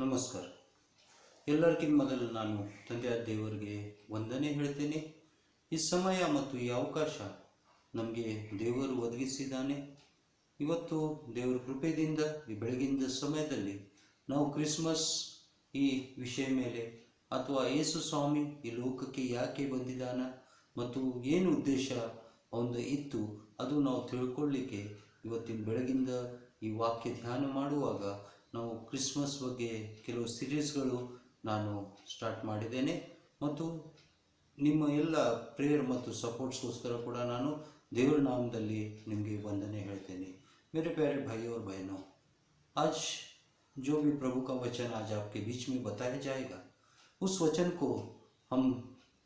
ನಮಸ್ಕಾರ. ಎಲ್ಲರಿಗಿಂತ ಮೊದಲು ನಾನು ತಂದೆಯಾದ ದೇವರಿಗೆ ವಂದನೆ ಹೇಳ್ತೇನೆ. ಈ ಸಮಯ ಮತ್ತು ಈ ಅವಕಾಶ ನಮಗೆ ದೇವರು ಒದಗಿಸಿದ್ದಾನೆ. ಇವತ್ತು ದೇವರ ಕೃಪೆಯಿಂದ ಈ ಬೆಳಗಿನ ಸಮಯದಲ್ಲಿ ನಾವು ಕ್ರಿಸ್ಮಸ್ ಈ ವಿಷಯ ಮೇಲೆ ಅಥವಾ ಯೇಸು ಸ್ವಾಮಿ ಈ ಲೋಕಕ್ಕೆ ಯಾಕೆ ಬಂದಿದ್ದಾನ ಮತ್ತು ಏನು ಉದ್ದೇಶ ಒಂದು ಇತ್ತು ಅದು ನಾವು ತಿಳ್ಕೊಳ್ಳಿಕ್ಕೆ ಇವತ್ತಿನ ಬೆಳಗಿಂದ ಈ ವಾಕ್ಯ ಧ್ಯಾನ ಮಾಡುವಾಗ ನಾವು ಕ್ರಿಸ್ಮಸ್ ಬಗ್ಗೆ ಕೆಲವು ಸಿರೀಸ್ಗಳು ನಾನು ಸ್ಟಾರ್ಟ್ ಮಾಡಿದ್ದೇನೆ ಮತ್ತು ನಿಮ್ಮ ಎಲ್ಲ ಪ್ರೇಯರ್ ಮತ್ತು ಸಪೋರ್ಟ್ಸ್ಗೋಸ್ಕರ ಕೂಡ ನಾನು देवर नामದಲ್ಲಿ निम्गे वंदने ಹೇಳ್ತೇನೆ. मेरे प्यारे भाई और बहनों, आज जो भी प्रभु का वचन आज आपके बीच में बताया जाएगा उस वचन को हम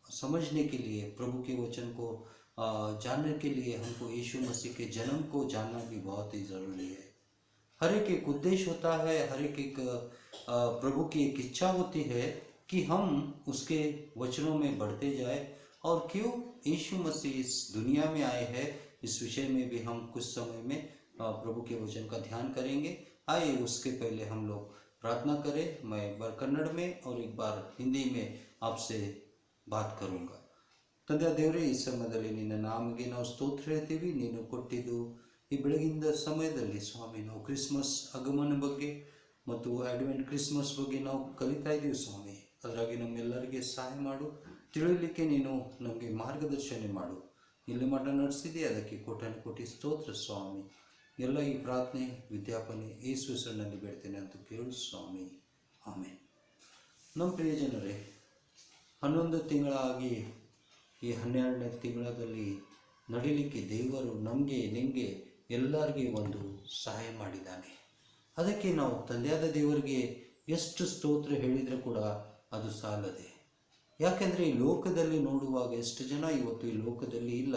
समझने के लिए, प्रभु के वचन को जानने के लिए हमको यीशु मसीह के जन्म को जानना भी बहुत ही ज़रूरी है. हर एक उद्देश्य होता है, हर एक प्रभु की एक इच्छा होती है कि हम उसके वचनों में बढ़ते जाए और क्यों यीशु मसीह इस दुनिया में आए हैं इस विषय में भी हम कुछ समय में प्रभु के वचन का ध्यान करेंगे. आइए उसके पहले हम लोग प्रार्थना करें. मैं एक बार कन्नड़ में और एक बार हिंदी में आपसे बात करूँगा. ತಂದೆ ದೇವರೇ, ಈ ಸಮಯದಲ್ಲಿ ನಿನ್ನ ನಾಮಕ್ಕೆ ನಾವು ಸ್ತೋತ್ರ ಹೇಳ್ತೀವಿ. ನೀನು ಕೊಟ್ಟಿದ್ದು ಈ ಬೆಳಗಿನ ಸಮಯದಲ್ಲಿ ಸ್ವಾಮಿ ನಾವು ಕ್ರಿಸ್ಮಸ್ ಆಗಮನ ಬಗ್ಗೆ ಮತ್ತು ಅಡ್ವೆಂಟ್ ಕ್ರಿಸ್ಮಸ್ ಬಗ್ಗೆ ನಾವು ಕಲಿತಾ ಇದ್ದೀವಿ ಸ್ವಾಮಿ. ಅದರಾಗಿ ನಮ್ಮೆಲ್ಲರಿಗೆ ಸಹಾಯ ಮಾಡು, ತಿಳಿಯಲಿಕ್ಕೆ ನೀನು ನಮಗೆ ಮಾರ್ಗದರ್ಶನ ಮಾಡು. ಇಲ್ಲಿ ಮಠ ನಡೆಸಿದೆ, ಅದಕ್ಕೆ ಕೋಟಿ ಸ್ತೋತ್ರ ಸ್ವಾಮಿ. ಎಲ್ಲ ಈ ಪ್ರಾರ್ಥನೆ ವಿದ್ಯಾಪನೆ ಯೇಸು ಹೆಸರಿನಲ್ಲಿ ಬೇಡ್ತೇನೆ ಅಂತ ಕೇಳು ಸ್ವಾಮಿ, ಆಮೇಲೆ. ನಮ್ಮ ಪ್ರಿಯ ಜನರೇ, 11 ತಿಂಗಳಾಗಿ ಈ 12ನೇ ತಿಂಗಳಲ್ಲಿ ನಡೀಲಿಕ್ಕೆ ದೇವರು ನಮಗೆ ನಿಮಗೆ ಎಲ್ಲರಿಗೆ ಒಂದು ಸಹಾಯ ಮಾಡಿದ್ದಾನೆ. ಅದಕ್ಕೆ ನಾವು ತಂದೆಯಾದ ದೇವರಿಗೆ ಎಷ್ಟು ಸ್ತೋತ್ರ ಹೇಳಿದರೆ ಕೂಡ ಅದು ಸಾಲದೆ. ಯಾಕೆಂದರೆ ಈ ಲೋಕದಲ್ಲಿ ನೋಡುವಾಗ ಎಷ್ಟು ಜನ ಇವತ್ತು ಈ ಲೋಕದಲ್ಲಿ ಇಲ್ಲ.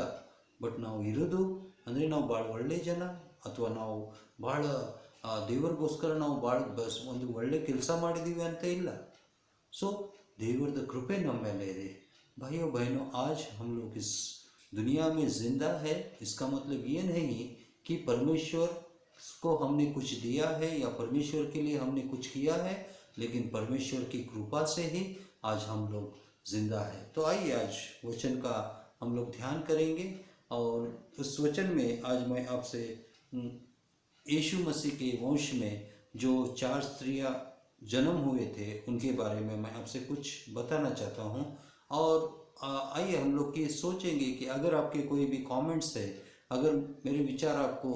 ಬಟ್ ನಾವು ಇರೋದು ಅಂದರೆ ನಾವು ಭಾಳ ಒಳ್ಳೆಯ ಜನ ಅಥವಾ ನಾವು ಭಾಳ ದೇವರಿಗೋಸ್ಕರ ನಾವು ಭಾಳ ಒಂದು ಒಳ್ಳೆ ಕೆಲಸ ಮಾಡಿದ್ದೀವಿ ಅಂತ ಇಲ್ಲ. ಸೊ ದೇವರದ ಕೃಪೆ ನಮ್ಮ ಮೇಲೆ ಇದೆ. भाइयों बहनों, आज हम लोग इस दुनिया में ज़िंदा है. इसका मतलब ये नहीं कि परमेश्वर को हमने कुछ दिया है या परमेश्वर के लिए हमने कुछ किया है, लेकिन परमेश्वर की कृपा से ही आज हम लोग ज़िंदा है. तो आइए आज वचन का हम लोग ध्यान करेंगे. और उस वचन में आज मैं आपसे यीशु मसीह के वंश में जो 4 स्त्रियाँ जन्म हुए थे उनके बारे में मैं आपसे कुछ बताना चाहता हूँ. और आइए हम लोग ये सोचेंगे कि अगर आपके कोई भी कमेंट्स है, अगर मेरे विचार आपको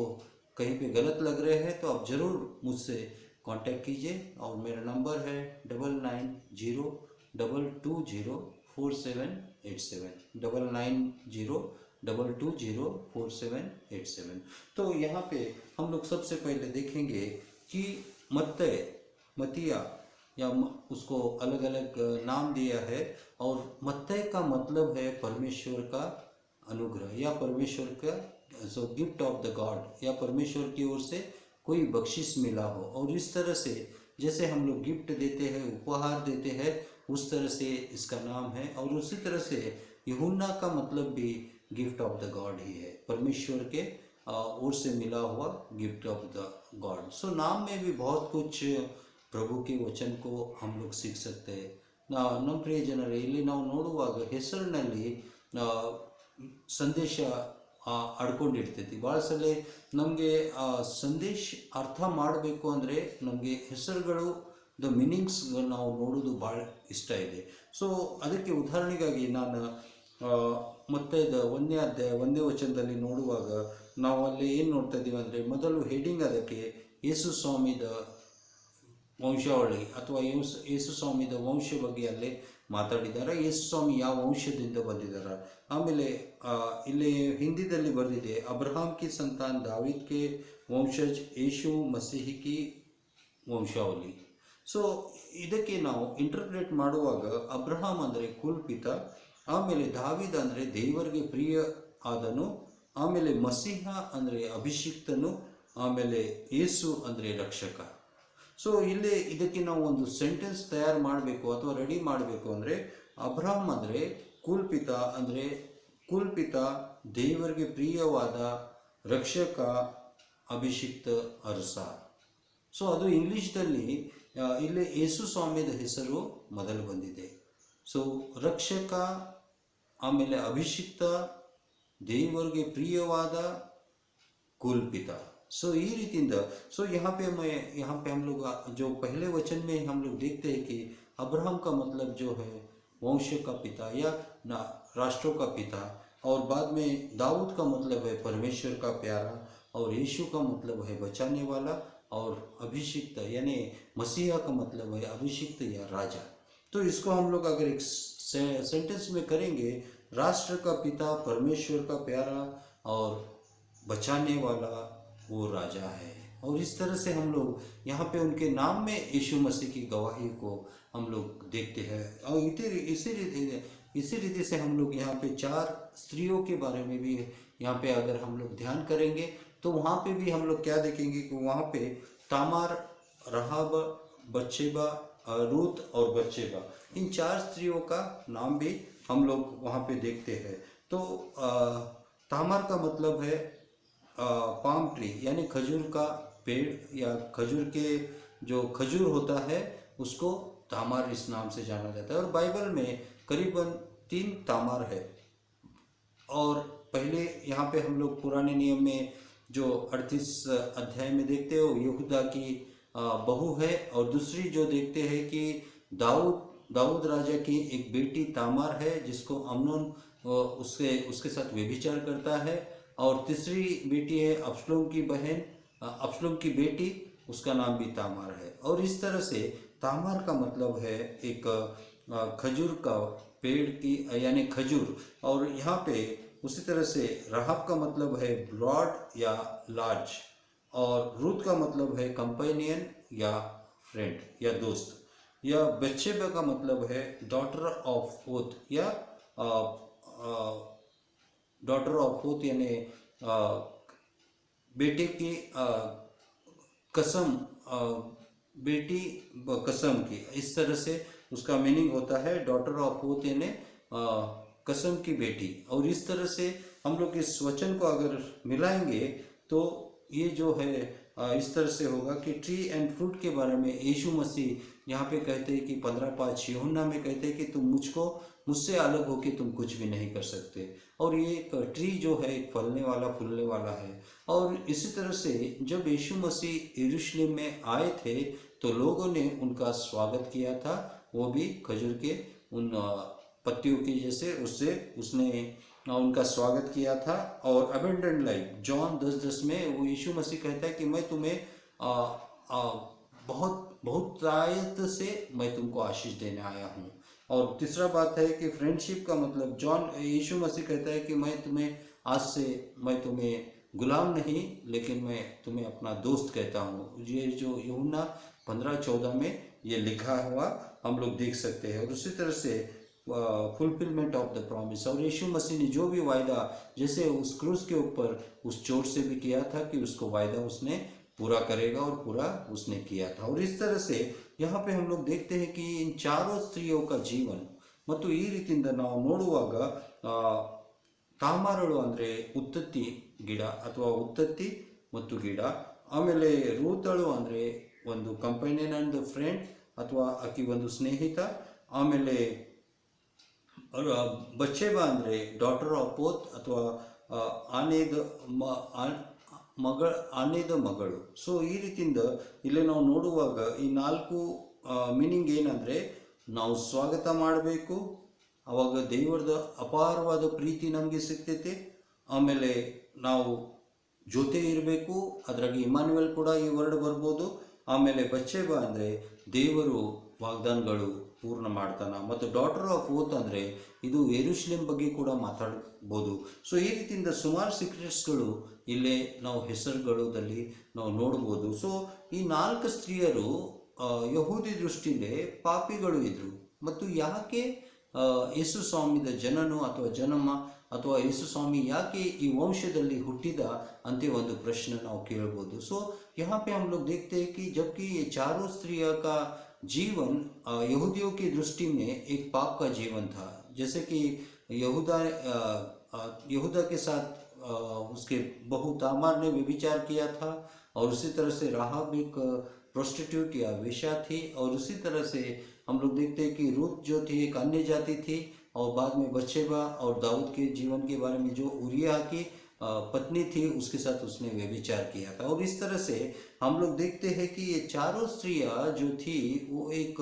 कहीं पे गलत लग रहे हैं तो आप ज़रूर मुझसे कांटेक्ट कीजिए. और मेरा नंबर है 9902204787 9902204787. तो यहाँ पे हम लोग सबसे पहले देखेंगे कि मत्तिया या उसको अलग अलग नाम दिया है. और मत्तय का मतलब है परमेश्वर का अनुग्रह या परमेश्वर का गिफ्ट ऑफ द गॉड, या परमेश्वर की ओर से कोई बख्शिश मिला हो. और इस तरह से जैसे हम लोग गिफ्ट देते हैं, उपहार देते हैं, उस तरह से इसका नाम है. और उसी तरह से यूहन्ना का मतलब भी गिफ्ट ऑफ द गॉड ही है, परमेश्वर के ओर से मिला हुआ गिफ्ट ऑफ द गॉड. सो नाम में भी बहुत कुछ प्रभु के वचन को हम लोग सीख सकते हैं. ನಮ್ಮ ಪ್ರಿಯ ಜನರೇ, ಇಲ್ಲಿ ನಾವು ನೋಡುವಾಗ ಹೆಸರಿನಲ್ಲಿ ಸಂದೇಶ ಅಡ್ಕೊಂಡಿರ್ತೈತಿ. ಭಾಳ ಸಲ ನಮಗೆ ಸಂದೇಶ ಅರ್ಥ ಮಾಡಬೇಕು ಅಂದರೆ ನಮಗೆ ಹೆಸರುಗಳು ದ ಮೀನಿಂಗ್ಸ್ ನಾವು ನೋಡೋದು ಭಾಳ ಇಷ್ಟ ಇದೆ. ಸೊ ಅದಕ್ಕೆ ಉದಾಹರಣೆಗಾಗಿ ನಾನು ಮತ್ತೆ 1ನೇ ಅಧ್ಯಾಯ 1ನೇ ವಚನದಲ್ಲಿ ನೋಡುವಾಗ ನಾವು ಅಲ್ಲಿ ಏನು ನೋಡ್ತಾ ಇದ್ದೀವಿ ಅಂದರೆ, ಮೊದಲು ಹೆಡಿಂಗ್ ಅದಕ್ಕೆ ಯೇಸು ಸ್ವಾಮಿದ ವಂಶಾವಳಿ ಅಥವಾ ಯೇಸು ಸ್ವಾಮಿದ ವಂಶ ಬಗ್ಗೆ ಅಲ್ಲೇ ಮಾತಾಡಿದ್ದಾರೆ. ಯೇಸು ಸ್ವಾಮಿ ಯಾವ ವಂಶದಿಂದ ಬಂದಿದ್ದಾರೆ. ಆಮೇಲೆ ಇಲ್ಲಿ ಹಿಂದಿದಲ್ಲಿ ಬರೆದಿದೆ, ಅಬ್ರಹಾಂ ಕಿ ಸಂತಾನ, दावीद के वंशज, ಯೇಸು ಮಸೀಹಿ ಕಿ ವಂಶಾವಳಿ. ಸೊ ಇದಕ್ಕೆ ನಾವು ಇಂಟರ್ಪ್ರೇಟ್ ಮಾಡುವಾಗ ಅಬ್ರಹಾಂ ಅಂದರೆ ಕುಲ್ಪಿತ, ಆಮೇಲೆ ದಾವೀದ್ ಅಂದರೆ ದೇವರಿಗೆ ಪ್ರಿಯ ಆದನು, ಆಮೇಲೆ ಮಸೀಹ ಅಂದರೆ ಅಭಿಷಿಕ್ತನು, ಆಮೇಲೆ ಯೇಸು ಅಂದರೆ ರಕ್ಷಕ. ಸೊ ಇಲ್ಲಿ ಇದಕ್ಕೆ ನಾವು ಒಂದು ಸೆಂಟೆನ್ಸ್ ತಯಾರು ಮಾಡಬೇಕು ಅಥವಾ ರೆಡಿ ಮಾಡಬೇಕು ಅಂದರೆ, ಅಬ್ರಹಾಂ ಅಂದರೆ ಕುಲ್ಪಿತ, ಅಂದರೆ ಕುಲ್ಪಿತ, ದೇವರಿಗೆ ಪ್ರಿಯವಾದ, ರಕ್ಷಕ, ಅಭಿಷಿಕ್ತ, ಅರಸ. ಸೊ ಅದು ಇಂಗ್ಲೀಷ್ದಲ್ಲಿ ಇಲ್ಲಿ ಯೇಸು ಸ್ವಾಮಿದ ಹೆಸರು ಮೊದಲು ಬಂದಿದೆ. ಸೊ ರಕ್ಷಕ, ಆಮೇಲೆ ಅಭಿಷಿಕ್ತ, ದೇವರಿಗೆ ಪ್ರಿಯವಾದ, कुलपिता. सो ये रीतिंद सो यहाँ पे हम लोग जो पहले वचन में हम लोग देखते हैं कि अब्राहम का मतलब जो है वंश का पिता या ना राष्ट्रों का पिता, और बाद में दाऊद का मतलब है परमेश्वर का प्यारा, और यीशु का मतलब है बचाने वाला, और अभिषिक्त यानी मसीहा का मतलब है अभिषिक्त या राजा. तो इसको हम लोग अगर एक सेंटेंस में करेंगे, राष्ट्र का पिता, परमेश्वर का प्यारा और बचाने वाला वो राजा है. और इस तरह से हम लोग यहाँ पे उनके नाम में यीशु मसीह की गवाही को हम लोग देखते हैं. और इसी रीति से हम लोग यहाँ पे 4 स्त्रियों के बारे में भी यहाँ पे अगर हम लोग ध्यान करेंगे तो वहाँ पे भी हम लोग क्या देखेंगे कि वहाँ पे तामार, रहाब, बत्शेबा, रूत और बत्शेबा, इन 4 स्त्रियों का नाम भी हम लोग वहाँ पे देखते हैं. तो तामार का मतलब है पाम ट्री यानी खजूर का पेड़, या खजूर के जो खजूर होता है उसको तामार इस नाम से जाना जाता है. और बाइबल में करीबन 3 तामार है. और पहले यहाँ पे हम लोग पुराने नियम में जो 38 अध्याय में देखते हो यहूदा की बहू है, और दूसरी जो देखते हैं कि दाऊद राजा की एक बेटी तामार है जिसको अम्नोन उसके साथ व्यभिचार करता है, और तीसरी बेटी है अब्सलोम की बहन, अब्सलोम की बेटी, उसका नाम भी तामार है. और इस तरह से तामार का मतलब है एक खजूर का पेड़ की यानी खजूर. और यहाँ पे उसी तरह से राहब का मतलब है ब्रॉड या लार्ज, और रूत का मतलब है कंपेनियन या फ्रेंड या दोस्त, या बत्शेबा का मतलब है डॉटर ऑफ ओथ या डॉटर ऑफ ओथ यानी बेटे की कसम, बेटी कसम की. इस तरह से उसका मीनिंग होता है डॉटर ऑफ ओथ यानी कसम की बेटी. और इस तरह से हम लोग इस वचन को अगर मिलाएंगे तो ये जो है इस तरह से होगा कि ट्री एंड फ्रूट के बारे में यीशु मसीह यहाँ पे कहते हैं कि 15:5 यूहन्ना में कहते हैं कि तुम मुझसे अलग होके तुम कुछ भी नहीं कर सकते. और ये एक ट्री जो है एक फलने वाला फूलने वाला है. और इसी तरह से जब यीशु मसीह यरूशलेम में आए थे तो लोगों ने उनका स्वागत किया था, वो भी खजूर के उन पत्तियों की जैसे उसने उनका स्वागत किया था. और अबेंडेंट लाइफ जॉन 10:10 में वो यीशु मसीह कहता है कि मैं तुम्हें बहुत तायत से मैं तुमको आशीष देने आया हूँ. और तीसरा बात है कि फ्रेंडशिप का मतलब यीशु मसीह कहता है कि मैं तुम्हें गुलाम नहीं लेकिन मैं तुम्हें अपना दोस्त कहता हूँ. ये जो यूहन्ना 15:14 में ये लिखा हुआ हम लोग देख सकते हैं. और उसी तरह से फुलफिलमेंट ऑफ द प्रॉमिस, और यीशु मसीह ने जो भी वायदा जैसे उस क्रूस के ऊपर उस चोट से भी किया था कि उसको वायदा उसने पूरा करेगा, और पूरा उसने किया था. और इस तरह से यहाँ पे हम लोग देखते हैं कि इन 4 ಸ್ತ್ರೀಯೋ का ಜೀವನ ಮತ್ತು ಈ ರೀತಿಯಿಂದ ನಾವು ನೋಡುವಾಗ ತಾಮಾರಳು ಅಂದರೆ ಉತ್ತತ್ತಿ ಗಿಡ ಅಥವಾ ಉತ್ತತ್ತಿ ಮತ್ತು ಗಿಡ, ಆಮೇಲೆ ರೂತಳು ಅಂದರೆ ಒಂದು ಕಂಪನಿಯನ್ ಆ್ಯಂಡ್ ಫ್ರೆಂಡ್ ಅಥವಾ ಆಕಿ ಒಂದು ಸ್ನೇಹಿತ, ಆಮೇಲೆ ಬಚ್ಚೇಬಾ ಅಂದರೆ ಡಾಟರ್ ಆಫ್ ಓತ್ ಅಥವಾ ಆನೆದ ಮಗಳು. ಸೊ ಈ ರೀತಿಯಿಂದ ಇಲ್ಲೇ ನಾವು ನೋಡುವಾಗ ಈ 4 ಮೀನಿಂಗ್ ಏನಂದರೆ ನಾವು ಸ್ವಾಗತ ಮಾಡಬೇಕು, ಆವಾಗ ದೇವರದ ಅಪಾರವಾದ ಪ್ರೀತಿ ನಮಗೆ ಸಿಗ್ತೈತೆ, ಆಮೇಲೆ ನಾವು ಜೊತೆ ಇರಬೇಕು, ಅದರಾಗಿ ಇಮಾನ್ಯುಯಲ್ ಕೂಡ ಈ ವರ್ಡ್ ಬರ್ಬೋದು. ಆಮೇಲೆ ಬಚ್ಚೇಬಾ ಅಂದರೆ ದೇವರು ವಾಗ್ದಾನಗಳು ಪೂರ್ಣ ಮಾಡ್ತಾನ, ಮತ್ತು ಡಾಟರ್ ಆಫ್ ಓತ್ ಅಂದರೆ ಇದು ಯೆರೂಶಲೇಮ್ ಬಗ್ಗೆ ಕೂಡ ಮಾತಾಡ್ಬೋದು. ಸೊ ಈ ರೀತಿಯಿಂದ ಸುಮಾರು ಸೀಕ್ರೆಟ್ಸ್ಗಳು ಇಲ್ಲೇ ನಾವು ಹೆಸರುಗಳಲ್ಲಿ ನಾವು ನೋಡ್ಬೋದು. ಸೊ ಈ 4 ಸ್ತ್ರೀಯರು ಯಹೂದಿ ದೃಷ್ಟಿಯಲ್ಲಿ ಪಾಪಿಗಳು ಇದ್ದರು. ಮತ್ತು ಯಾಕೆ ಯೇಸು ಸ್ವಾಮಿದ ಜನನು ಅಥವಾ ಜನ್ಮ ಅಥವಾ ಯೇಸು ಸ್ವಾಮಿ ಯಾಕೆ ಈ ವಂಶದಲ್ಲಿ ಹುಟ್ಟಿದ ಅಂತ ಒಂದು ಪ್ರಶ್ನೆ ನಾವು ಕೇಳ್ಬೋದು. सो यहाँ पे हम लोग देखते हैं कि जबकि ये 4 स्त्रियों का जीवन यहूदियों की दृष्टि में एक पाप का जीवन था, जैसे कि यहूदा के साथ उसके बहू तामार ने व्यभिचार किया था, और उसी तरह से राहाब एक प्रोस्टिट्यूट या वेश्या थी। और उसी तरह से हम लोग देखते हैं कि रूत जो थी एक अन्य जाति थी, और बाद में बत्शेबा और दाऊद के जीवन के बारे में जो उरिया की पत्नी थी उसके साथ उसने व्यभिचार किया था। और इस तरह से हम लोग देखते हैं कि ये चारों स्त्रियां जो थी वो एक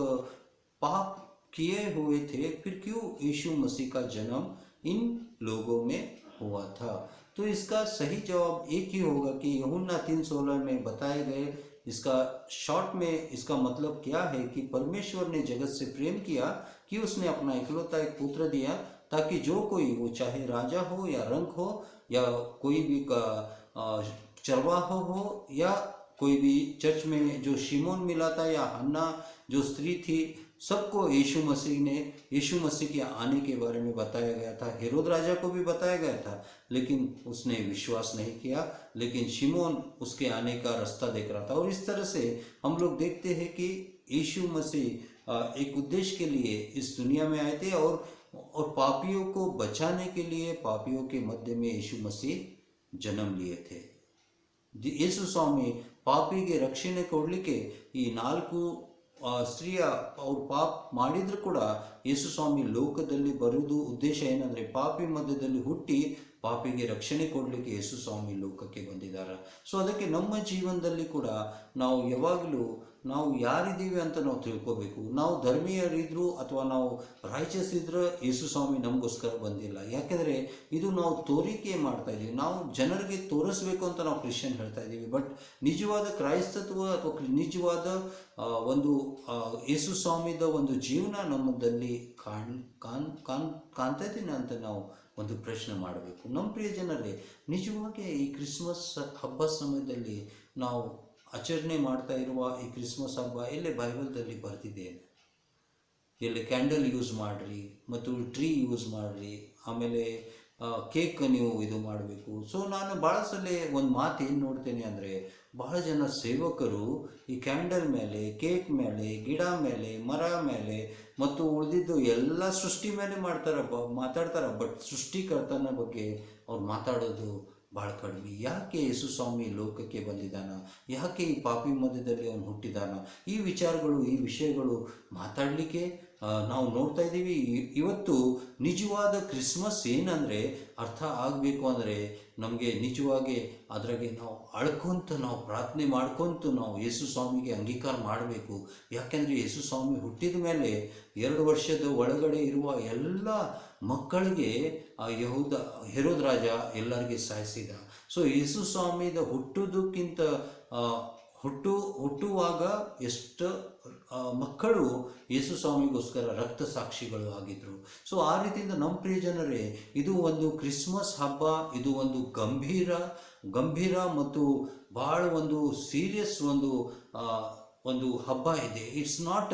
पाप किए हुए थे। फिर क्यों यीशु मसीह का जन्म इन लोगों में हुआ था? तो इसका सही जवाब एक ही होगा कि यूहन्ना 3:16 में बताए गए, इसका शॉर्ट में इसका मतलब क्या है कि परमेश्वर ने जगत से प्रेम किया कि उसने अपना इकलौता एक पुत्र दिया, ताकि जो कोई, वो चाहे राजा हो या रंक हो या कोई भी चरवाहा हो या कोई भी चर्च में जो शिमोन मिला था या हन्ना जो स्त्री थी, सबको यीशु मसीह के आने के बारे में बताया गया था। हेरोद राजा को भी बताया गया था, लेकिन उसने विश्वास नहीं किया, लेकिन शिमोन उसके आने का रास्ता देख रहा था। और इस तरह से हम लोग देखते हैं कि यीशु मसीह एक उद्देश्य के लिए इस दुनिया में आए थे, और पापियों को बचाने के लिए पापियों के मध्य में यीशु मसीह जन्म लिए थे। ಯೇಸು ಸ್ವಾಮಿ ಪಾಪಿಗೆ ರಕ್ಷಣೆ ಕೊಡಲಿಕ್ಕೆ ಈ 4 ಸ್ತ್ರೀಯ ಅವ್ರು ಪಾಪ ಮಾಡಿದ್ರು ಕೂಡ ಯೇಸು ಸ್ವಾಮಿ ಲೋಕದಲ್ಲಿ ಬರುವುದು ಉದ್ದೇಶ ಏನಂದರೆ ಪಾಪಿ ಮಧ್ಯದಲ್ಲಿ ಹುಟ್ಟಿ ಪಾಪಿಗೆ ರಕ್ಷಣೆ ಕೊಡಲಿಕ್ಕೆ ಯೇಸು ಸ್ವಾಮಿ ಲೋಕಕ್ಕೆ ಬಂದಿದ್ದಾರೆ. ಸೊ ಅದಕ್ಕೆ ನಮ್ಮ ಜೀವನದಲ್ಲಿ ಕೂಡ ನಾವು ಯಾವಾಗಲೂ ನಾವು ಯಾರಿದ್ದೀವಿ ಅಂತ ನಾವು ತಿಳ್ಕೋಬೇಕು. ನಾವು ಧರ್ಮೀಯರಿದ್ರು ಅಥವಾ ನಾವು ರೈಚಸ್ ಇದ್ರೆ ಯೇಸು ಸ್ವಾಮಿ ನಮಗೋಸ್ಕರ ಬಂದಿಲ್ಲ. ಯಾಕೆಂದರೆ ಇದು ನಾವು ತೋರಿಕೆ ಮಾಡ್ತಾ ಇದ್ದೀವಿ, ನಾವು ಜನರಿಗೆ ತೋರಿಸ್ಬೇಕು ಅಂತ ನಾವು ಕ್ರಿಶ್ಚಿಯನ್ ಹೇಳ್ತಾ ಇದ್ದೀವಿ. ಬಟ್ ನಿಜವಾದ ಕ್ರೈಸ್ತತ್ವ ಅಥವಾ ನಿಜವಾದ ಒಂದು ಯೇಸು ಸ್ವಾಮಿದ ಒಂದು ಜೀವನ ನಮ್ಮದಲ್ಲಿ ಕಾಣ್ತಾ ಇದ್ದೀನಿ ಅಂತ ನಾವು ಒಂದು ಪ್ರಶ್ನೆ ಮಾಡಬೇಕು. ನಮ್ಮ ಪ್ರಿಯ ಜನರೇ, ನಿಜವಾಗಿ ಈ ಕ್ರಿಸ್ಮಸ್ ಹಬ್ಬ ಸಮಯದಲ್ಲಿ ನಾವು ಆಚರಣೆ ಮಾಡ್ತಾ ಇರುವ ಈ ಕ್ರಿಸ್ಮಸ್ ಹಬ್ಬ ಎಲ್ಲಿ ಬೈಬಲ್ದಲ್ಲಿ ಬರ್ತಿದೆ? ಎಲ್ಲಿ ಕ್ಯಾಂಡಲ್ ಯೂಸ್ ಮಾಡಿರಿ ಮತ್ತು ಟ್ರೀ ಯೂಸ್ ಮಾಡಿರಿ, ಆಮೇಲೆ ಕೇಕ್ ನೀವು ಇದು ಮಾಡಬೇಕು. ಸೊ ನಾನು ಭಾಳ ಸಲ ಒಂದು ಮಾತು ಏನು ನೋಡ್ತೇನೆ ಅಂದರೆ, ಬಹಳ ಜನ ಸೇವಕರು ಈ ಕ್ಯಾಂಡಲ್ ಮೇಲೆ, ಕೇಕ್ ಮೇಲೆ, ಗಿಡ ಮೇಲೆ, ಮರ ಮೇಲೆ ಮತ್ತು ಉಳಿದಿದ್ದು ಎಲ್ಲ ಸೃಷ್ಟಿ ಮೇಲೆ ಮಾತಾಡ್ತಾರೆ. ಬಟ್ ಸೃಷ್ಟಿಕರ್ತನ ಬಗ್ಗೆ ಅವ್ರು ಮಾತಾಡೋದು ಭಾಳ ಕಡಿಮೆ. ಯಾಕೆ ಯೇಸು ಸ್ವಾಮಿ ಲೋಕಕ್ಕೆ ಬಂದಿದ್ದಾನ? ಯಾಕೆ ಈ ಪಾಪಿ ಮಧ್ಯದಲ್ಲಿ ಅವನು ಹುಟ್ಟಿದಾನ? ಈ ವಿಷಯಗಳು ಮಾತಾಡಲಿಕ್ಕೆ ನಾವು ನೋಡ್ತಾ ಇದ್ದೀವಿ. ಇವತ್ತು ನಿಜವಾದ ಕ್ರಿಸ್ಮಸ್ ಏನಂದರೆ ಅರ್ಥ ಆಗಬೇಕು ಅಂದರೆ ನಮಗೆ ನಿಜವಾಗಿ ಅದ್ರಾಗೆ ನಾವು ಅಳ್ಕೊಂತ, ನಾವು ಪ್ರಾರ್ಥನೆ ಮಾಡ್ಕೊಂತ ನಾವು ಯೇಸು ಸ್ವಾಮಿಗೆ ಅಂಗೀಕಾರ ಮಾಡಬೇಕು. ಯಾಕೆಂದರೆ ಯೇಸು ಸ್ವಾಮಿ ಹುಟ್ಟಿದ ಮೇಲೆ 2 ವರ್ಷದ ಒಳಗಡೆ ಇರುವ ಎಲ್ಲ ಮಕ್ಕಳಿಗೆ ಹೆರೋದ್ ರಾಜ ಎಲ್ಲರಿಗೆ ಸಾಯಿಸಿದ. ಸೊ ಯೇಸು ಸ್ವಾಮಿದ ಹುಟ್ಟುವುದಕ್ಕಿಂತ ಹುಟ್ಟುವಾಗ ಎಷ್ಟು ಮಕ್ಕಳು ಯೇಸು ಸ್ವಾಮಿಗೋಸ್ಕರ ರಕ್ತ ಸಾಕ್ಷಿಗಳು ಆಗಿದ್ರು. ಸೊ ಆ ರೀತಿಯಿಂದ ನಮ್ಮ ಪ್ರಿಯ ಜನರೇ, ಇದು ಒಂದು ಕ್ರಿಸ್ಮಸ್ ಹಬ್ಬ, ಇದು ಒಂದು ಗಂಭೀರ ಮತ್ತು ಭಾಳ ಒಂದು ಸೀರಿಯಸ್ ಒಂದು ಹಬ್ಬ ಇದೆ. It's not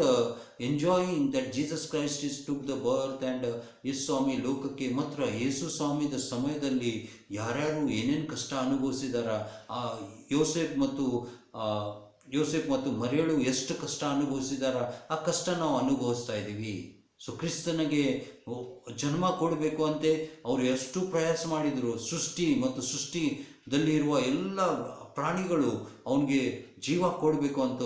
enjoying that Jesus Christ is took the birth and Yesu ಸ್ವಾಮಿ ಲೋಕಕ್ಕೆ ಮಾತ್ರ. ಯೇಸು ಸ್ವಾಮಿದ ಸಮಯದಲ್ಲಿ ಯಾರ್ಯಾರು ಏನೇನು ಕಷ್ಟ ಅನುಭವಿಸಿದಾರ, ಯೋಸೇಫ್ ಮತ್ತು ಮರಿಯಳು ಎಷ್ಟು ಕಷ್ಟ ಅನುಭವಿಸಿದಾರ, ಆ ಕಷ್ಟ ನಾವು ಅನುಭವಿಸ್ತಾ ಇದ್ದೀವಿ. ಸೊ ಕ್ರಿಸ್ತನಿಗೆ ಜನ್ಮ ಕೊಡಬೇಕು ಅಂತೆ ಅವರು ಎಷ್ಟು ಪ್ರಯಾಸ ಮಾಡಿದರು. ಸೃಷ್ಟಿದಲ್ಲಿ ಇರುವ ಎಲ್ಲ ಪ್ರಾಣಿಗಳು ಅವನಿಗೆ ಜೀವ ಕೊಡಬೇಕು ಅಂತ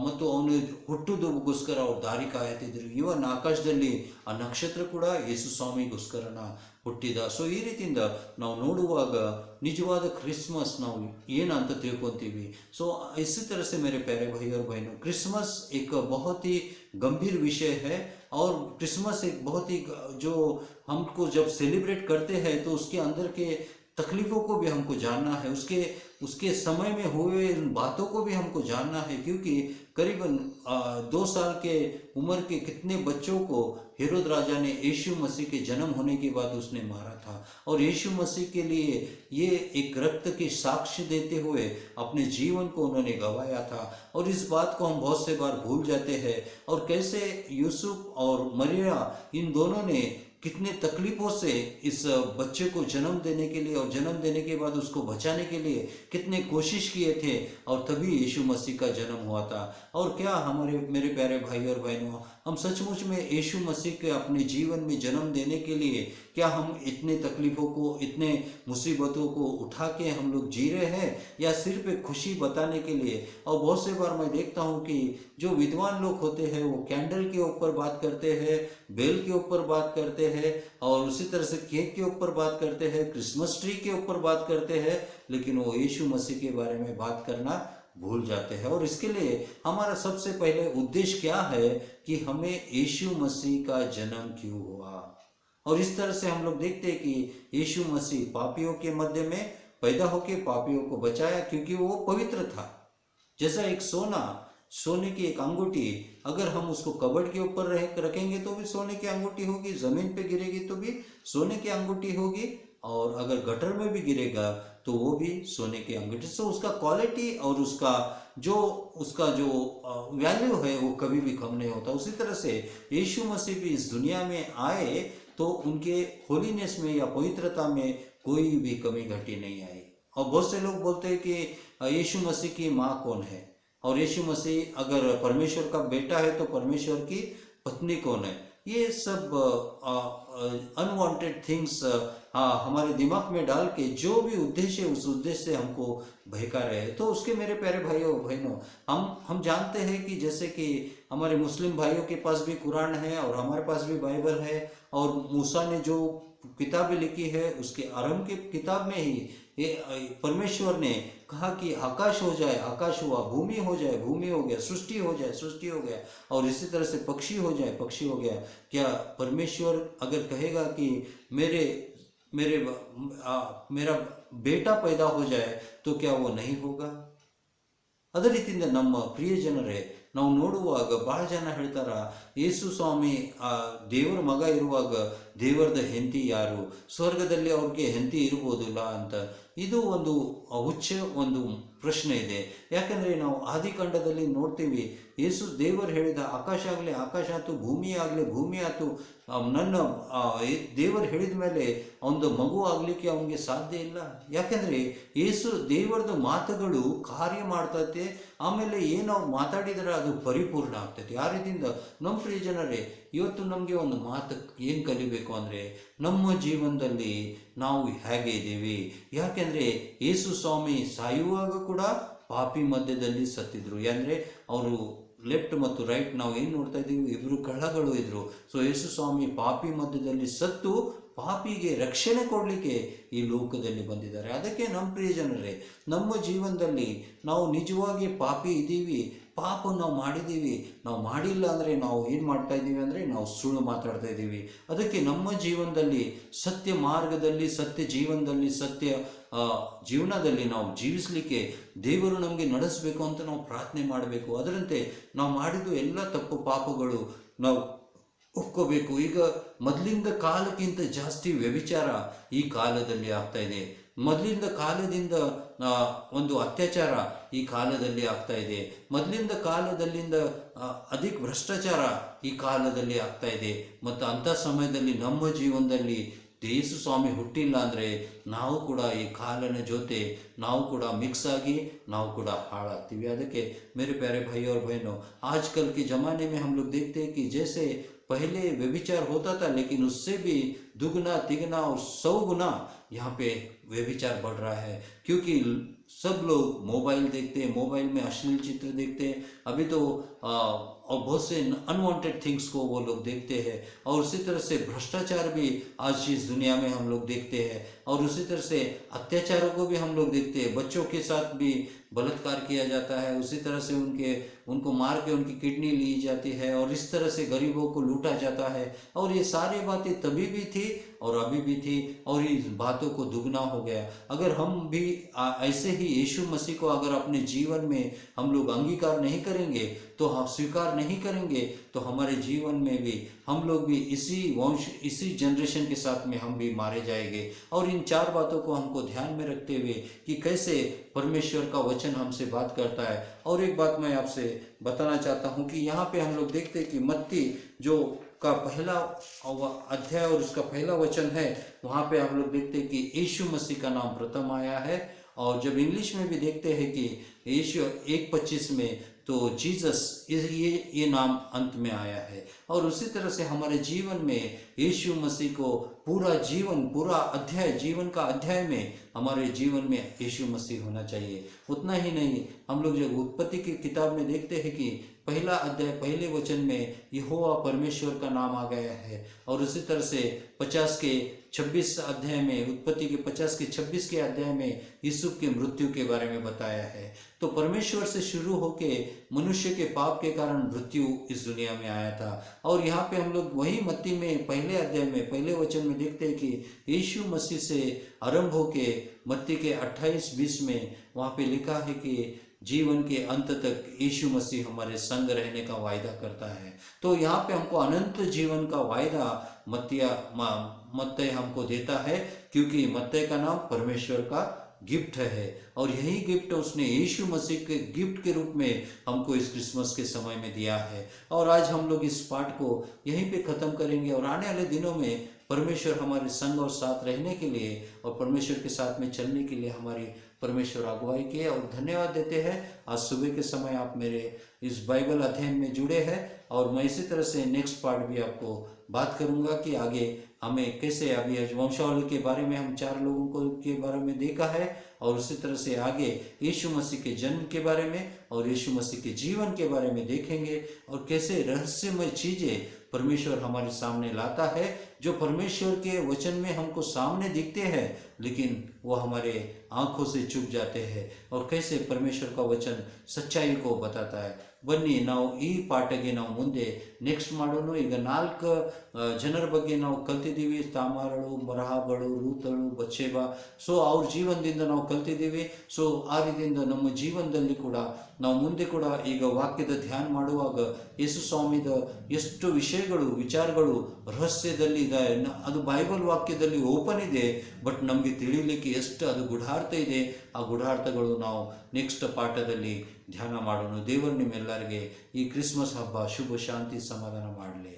ಮತ್ತು ಅವನು ಹುಟ್ಟುದಕ್ಕೋಸ್ಕರ ಅವ್ರು ದಾರಿ ಕಾಯ್ತಿದ್ರು. ಇವನ್ ಆಕಾಶದಲ್ಲಿ ಆ ನಕ್ಷತ್ರ ಕೂಡ ಯೇಸು ಸ್ವಾಮಿಗೋಸ್ಕರನ ಹುಟ್ಟಿದ. ಸೊ ಈ ರೀತಿಯಿಂದ ನಾವು ನೋಡುವಾಗ निजवाद क्रिसमस ನಾವು ಏನಂತ ತಿಳ್ಕೊಂತೀವಿ. सो इसी तरह से मेरे प्यारे भाई और बहनों, क्रिसमस एक बहुत ही गंभीर विषय है और क्रिसमस एक बहुत ही जो हमको जब सेलिब्रेट करते हैं तो उसके अंदर के तकलीफ़ों को भी हमको जानना है, उसके समय में हुए बातों को भी हमको जानना है, क्योंकि करीबन 2 साल के उम्र के कितने बच्चों को हेरोद राजा ने यीशु मसीह के जन्म होने के बाद उसने मारा था। और यीशु मसीह के लिए ये एक रक्त के साक्ष्य देते हुए अपने जीवन को उन्होंने गंवाया था। और इस बात को हम बहुत से बार भूल जाते हैं। और कैसे यूसुफ और मरिया इन दोनों ने कितने तकलीफ़ों से इस बच्चे को जन्म देने के लिए और जन्म देने के बाद उसको बचाने के लिए कितने कोशिश किए थे, और तभी यीशु मसीह का जन्म हुआ था। और क्या मेरे प्यारे भाई और बहनों, हम सचमुच में यीशु मसीह के अपने जीवन में जन्म देने के लिए क्या हम इतने तकलीफ़ों को, इतने मुसीबतों को उठा के हम लोग जी रहे हैं, या सिर्फ एक खुशी बताने के लिए? और बहुत से बार मैं देखता हूँ कि जो विद्वान लोग होते हैं वो कैंडल के ऊपर बात करते हैं, बेल के ऊपर बात करते हैं, और उसी तरह से केक के ऊपर बात करते हैं, क्रिसमस ट्री के ऊपर बात करते हैं, लेकिन वो यीशु मसीह के बारे में बात करना भूल जाते हैं। और इसके लिए हमारा सबसे पहले उद्देश्य क्या है कि हमें यीशु मसीह का जन्म क्यों हुआ। और इस तरह से हम लोग देखते हैं कि यीशु मसीह पापियों के मध्य में पैदा होकर पापियों को बचाया, क्योंकि वो पवित्र था। जैसा एक सोने की एक अंगूठी, अगर हम उसको कबर्ड के ऊपर रखेंगे तो भी सोने की अंगूठी होगी, जमीन पे गिरेगी तो भी सोने की अंगूठी होगी, और अगर गटर में भी गिरेगा तो वो भी सोने की अंगूठी। सो उसका क्वालिटी और उसका जो वैल्यू है वो कभी भी कम नहीं होता। उसी तरह से यीशु मसीह भी इस दुनिया में आए तो उनके होलीनेस में या पवित्रता में कोई भी कमी घटी नहीं आई। और बहुत से लोग बोलते हैं कि यीशु मसीह की माँ कौन है, और यीशु मसीह अगर परमेश्वर का बेटा है तो परमेश्वर की पत्नी कौन है। ये सब अनवांटेड थिंग्स हमारे दिमाग में डाल के जो भी उद्देश्य है उस उद्देश्य से हमको बहका रहे हैं। तो उसके मेरे प्यारे भाइयों बहनों, हम जानते हैं कि जैसे कि हमारे मुस्लिम भाइयों के पास भी कुरान है और हमारे पास भी बाइबल है, और मूसा ने जो किताबें लिखी है उसके आरंभ की किताब में ही परमेश्वर ने कहा कि आकाश हो जाए, आकाश हुआ, भूमि हो जाए, भूमि हो गया, सृष्टि हो जाए, सृष्टि हो गया, और इसी तरह से पक्षी हो जाए, पक्षी हो गया। क्या परमेश्वर अगर कहेगा कि मेरा बेटा पैदा हो जाए तो क्या वो नहीं होगा? ಅದೇ ರೀತಿಯಿಂದ ನಮ್ಮ ಪ್ರಿಯ ಜನರೇ, ನಾವು ನೋಡುವಾಗ ಬಹಳ ಜನ ಹೇಳ್ತಾರ, ಯೇಸು ಸ್ವಾಮಿ ದೇವರ ಮಗ ಇರುವಾಗ ದೇವರದ ಹೆಂಡತಿ ಯಾರು, ಸ್ವರ್ಗದಲ್ಲಿ ಅವ್ರಿಗೆ ಹೆಂಡತಿ ಇರ್ಬೋದಿಲ್ಲ ಅಂತ. ಇದು ಒಂದು ಒಂದು ಪ್ರಶ್ನೆ ಇದೆ. ಯಾಕಂದರೆ ನಾವು ಆದಿಕಾಂಡದಲ್ಲಿ ನೋಡ್ತೀವಿ, ಯೇಸು ದೇವರು ಹೇಳಿದ ಆಕಾಶ ಆಗಲಿ ಆಕಾಶ ಆಯ್ತು, ಭೂಮಿ ಆಗಲಿ ಭೂಮಿ ಆಯ್ತು, ನನ್ನ ದೇವರು ಹೇಳಿದ ಮೇಲೆ ಒಂದು ಮಗು ಆಗಲಿಕ್ಕೆ ಅವನಿಗೆ ಸಾಧ್ಯ ಇಲ್ಲ. ಯಾಕೆಂದರೆ ಯೇಸು ದೇವರದ ಮಾತುಗಳು ಕಾರ್ಯ ಮಾಡ್ತೈತೆ, ಆಮೇಲೆ ಏನು ಅವ್ರು ಮಾತಾಡಿದರೆ ಅದು ಪರಿಪೂರ್ಣ ಆಗ್ತೈತೆ. ಆ ರೀತಿಯಿಂದ ನಮ್ಮ ಪ್ರಿಯ ಜನರೇ, ಇವತ್ತು ನಮಗೆ ಒಂದು ಮಾತು ಏನು ಕಲಿಬೇಕು ಅಂದರೆ, ನಮ್ಮ ಜೀವನದಲ್ಲಿ ನಾವು ಹೇಗೆ ಇದ್ದೀವಿ. ಯಾಕೆಂದರೆ ಯೇಸು ಸ್ವಾಮಿ ಸಾಯುವಾಗ ಕೂಡ ಪಾಪಿ ಮಧ್ಯದಲ್ಲಿ ಸತ್ತಿದ್ರು. ಅಂದರೆ ಅವರು ಲೆಫ್ಟ್ ಮತ್ತು ರೈಟ್ ನಾವು ಏನು ನೋಡ್ತಾ ಇದ್ದೀವಿ, ಇಬ್ಬರು ಕಳ್ಳಗಳು ಇದ್ರು. ಸೊ ಯೇಸು ಸ್ವಾಮಿ ಪಾಪಿ ಮಧ್ಯದಲ್ಲಿ ಸತ್ತು ಪಾಪಿಗೆ ರಕ್ಷಣೆ ಕೊಡಲಿಕ್ಕೆ ಈ ಲೋಕದಲ್ಲಿ ಬಂದಿದ್ದಾರೆ. ಅದಕ್ಕೆ ನಮ್ಮ ಪ್ರಿಯ ಜನರೇ, ನಮ್ಮ ಜೀವನದಲ್ಲಿ ನಾವು ನಿಜವಾಗಿ ಪಾಪಿ ಇದ್ದೀವಿ, ಪಾಪ ನಾವು ಮಾಡಿದ್ದೀವಿ. ನಾವು ಮಾಡಿಲ್ಲ ಅಂದರೆ ನಾವು ಏನು ಮಾಡ್ತಾ ಇದ್ದೀವಿ ಅಂದರೆ ನಾವು ಸುಳ್ಳು ಮಾತಾಡ್ತಾ ಇದ್ದೀವಿ. ಅದಕ್ಕೆ ನಮ್ಮ ಜೀವನದಲ್ಲಿ ಸತ್ಯ ಮಾರ್ಗದಲ್ಲಿ, ಸತ್ಯ ಜೀವನದಲ್ಲಿ, ಸತ್ಯ ಜೀವನದಲ್ಲಿ ನಾವು ಜೀವಿಸಲಿಕ್ಕೆ ದೇವರು ನಮಗೆ ನಡೆಸಬೇಕು ಅಂತ ನಾವು ಪ್ರಾರ್ಥನೆ ಮಾಡಬೇಕು. ಅದರಂತೆ ನಾವು ಮಾಡಿದ್ದು ಎಲ್ಲ ತಪ್ಪು ಪಾಪಗಳು ನಾವು ಒಪ್ಕೋಬೇಕು. ಈಗ ಮೊದಲಿಂದ ಕಾಲಕ್ಕಿಂತ ಜಾಸ್ತಿ ವ್ಯಭಿಚಾರ ಈ ಕಾಲದಲ್ಲಿ ಆಗ್ತಾ ಇದೆ. ಮೊದಲಿಂದ ಕಾಲದಿಂದ ಒಂದು ಅತ್ಯಾಚಾರ ಈ ಕಾಲದಲ್ಲಿ ಆಗ್ತಾ ಇದೆ. ಮೊದಲಿಂದ ಕಾಲದಲ್ಲಿಂದ ಅಧಿಕ ಭ್ರಷ್ಟಾಚಾರ ಈ ಕಾಲದಲ್ಲಿ ಆಗ್ತಾ ಇದೆ. ಮತ್ತು ಅಂಥ ಸಮಯದಲ್ಲಿ ನಮ್ಮ ಜೀವನದಲ್ಲಿ ಯೇಸು ಸ್ವಾಮಿ ಹುಟ್ಟಿಲ್ಲ ಅಂದರೆ ನಾವು ಕೂಡ ಈ ಕಾಲನ ಜೊತೆ ನಾವು ಕೂಡ ಮಿಕ್ಸ್ ಆಗಿ ನಾವು ಕೂಡ ಹಾಳಾಗ್ತೀವಿ. ಅದಕ್ಕೆ मेरे प्यारे भाई और बहनों, आजकल के ज़माने में हम लोग देखते हैं कि जैसे पहले व्यभिचार होता था, लेकिन उससे भी दुगना तिगना और 100 गुना यहाँ पे व्यभिचार बढ़ रहा है, क्योंकि सब लोग मोबाइल देखते हैं, मोबाइल में अश्लील चित्र देखते हैं. अभी तो और बहुत से अनवांटेड थिंग्स को वो लोग देखते हैं. और उसी तरह से भ्रष्टाचार भी आज इस दुनिया में हम लोग देखते हैं. और उसी तरह से अत्याचारों को भी हम लोग देखते हैं. बच्चों के साथ भी बलात्कार किया जाता है. उसी तरह से उनको मार के उनकी किडनी ली जाती है, और इस तरह से गरीबों को लूटा जाता है. और ये सारी बातें तभी भी थी और अभी भी थी, और इस बातों को दुगना हो गया. अगर हम भी ऐसे ही यीशु मसीह को अगर अपने जीवन में हम लोग अंगीकार नहीं करेंगे, तो हम स्वीकार नहीं करेंगे, तो हमारे जीवन में भी हम लोग भी इसी जनरेशन के साथ में हम भी मारे जाएंगे. और इन 4 बातों को हमको ध्यान में रखते हुए कि कैसे परमेश्वर का वचन हमसे बात करता है. और एक बात मैं आपसे बताना चाहता हूँ कि यहाँ पे हम लोग देखते हैं कि मत्ती जो का पहला अध्याय और उसका पहला वचन है, वहाँ पे हम लोग देखते हैं कि यीशु मसीह का नाम प्रथम आया है. और जब इंग्लिश में भी देखते हैं कि यीशु 1:25 में, तो जीसस ये नाम अंत में आया है। और उसी तरह से हमारे जीवन में यीशु मसीह को पूरा जीवन, पूरा अध्याय, जीवन का अध्याय में हमारे जीवन में यीशु मसीह होना चाहिए। उतना ही नहीं, हम लोग जब उत्पत्ति की किताब में देखते हैं कि पहला अध्याय पहले वचन में यहोवा परमेश्वर का नाम आ गया है। और उसी तरह से 50 के 26 अध्याय में, उत्पत्ति के 50 के 26 के अध्याय में यूसुफ की मृत्यु के बारे में बताया है। तो परमेश्वर से शुरू होके मनुष्य के पाप के कारण मृत्यु इस दुनिया में आया था। और यहाँ पे हम लोग वही मत्ती में पहले अध्याय में पहले वचन में देखते हैं कि यीशु मसीह से आरंभ होके मत्ती के 28-20 में वहाँ पे लिखा है कि जीवन के अंत तक यीशु मसीह हमारे संग रहने का वायदा करता है। तो यहाँ पे हमको अनंत जीवन का वायदा मत्ती हमको देता है, क्योंकि मत्ती का नाम परमेश्वर का गिफ्ट है। और यही गिफ्ट उसने यीशु मसीह के गिफ्ट के रूप में हमको इस क्रिसमस के समय में दिया है। और आज हम लोग इस पाठ को यहीं पे ख़त्म करेंगे और आने वाले दिनों में परमेश्वर हमारे संग और साथ रहने के लिए और परमेश्वर के साथ में चलने के लिए हमारी परमेश्वर अगुवाई किए। और धन्यवाद देते हैं, आज सुबह के समय आप मेरे इस बाइबल अध्ययन में जुड़े हैं। और मैं इसी तरह से नेक्स्ट पार्ट भी आपको बात करूंगा कि आगे हमें कैसे, अभी वंशावली के बारे में हम 4 लोगों को के बारे में देखा है, और उसी तरह से आगे यीशु मसीह के जन्म के बारे में और यीशु मसीह के जीवन के बारे में देखेंगे, और कैसे रहस्यमय चीज़ें परमेश्वर हमारे सामने लाता है, जो परमेश्वर के वचन में हमको सामने दिखते हैं लेकिन वो हमारे आंखों से चुप जाते हैं, और कैसे परमेश्वर का वचन सच्चाई को बताता है। ಬನ್ನಿ ನಾವು ಈ ಪಾಠಕ್ಕೆ ನಾವು ಮುಂದೆ ನೆಕ್ಸ್ಟ್ ಮಾಡೋಣ। ಈಗ 4 ಜನರ ಬಗ್ಗೆ ನಾವು ಕಲ್ತಿದ್ದೀವಿ, ತಾಮಾರಳು, ಮರಹಾಬಳು, ರೂತಳು, ಬಚ್ಚೇಬ। ಸೊ ಅವ್ರ ಜೀವನದಿಂದ ನಾವು ಕಲ್ತಿದ್ದೀವಿ। ಸೊ ಆ ರೀತಿಯಿಂದ ನಮ್ಮ ಜೀವನದಲ್ಲಿ ಕೂಡ ನಾವು ಮುಂದೆ ಕೂಡ ಈಗ ವಾಕ್ಯದ ಧ್ಯಾನ ಮಾಡುವಾಗ ಯೇಸು ಸ್ವಾಮಿದ ಎಷ್ಟು ವಿಚಾರಗಳು ರಹಸ್ಯದಲ್ಲಿ ಇದೆ, ಅದು ಬೈಬಲ್ ವಾಕ್ಯದಲ್ಲಿ ಓಪನ್ ಇದೆ, ಬಟ್ ನಮಗೆ ತಿಳಿಲಿಕ್ಕೆ ಎಷ್ಟು ಅದು ಗೂಢಾರ್ಥ ಇದೆ, ಆ ಗೂಢಾರ್ಥಗಳು ನಾವು ನೆಕ್ಸ್ಟ್ ಪಾಠದಲ್ಲಿ ಧ್ಯಾನ ಮಾಡೋಣ। ದೇವರು ನಿಮ್ಮೆಲ್ಲರಿಗೆ ಈ ಕ್ರಿಸ್ಮಸ್ ಹಬ್ಬ ಶುಭ ಶಾಂತಿ ಸಮಾಧಾನ ಮಾಡಲಿ।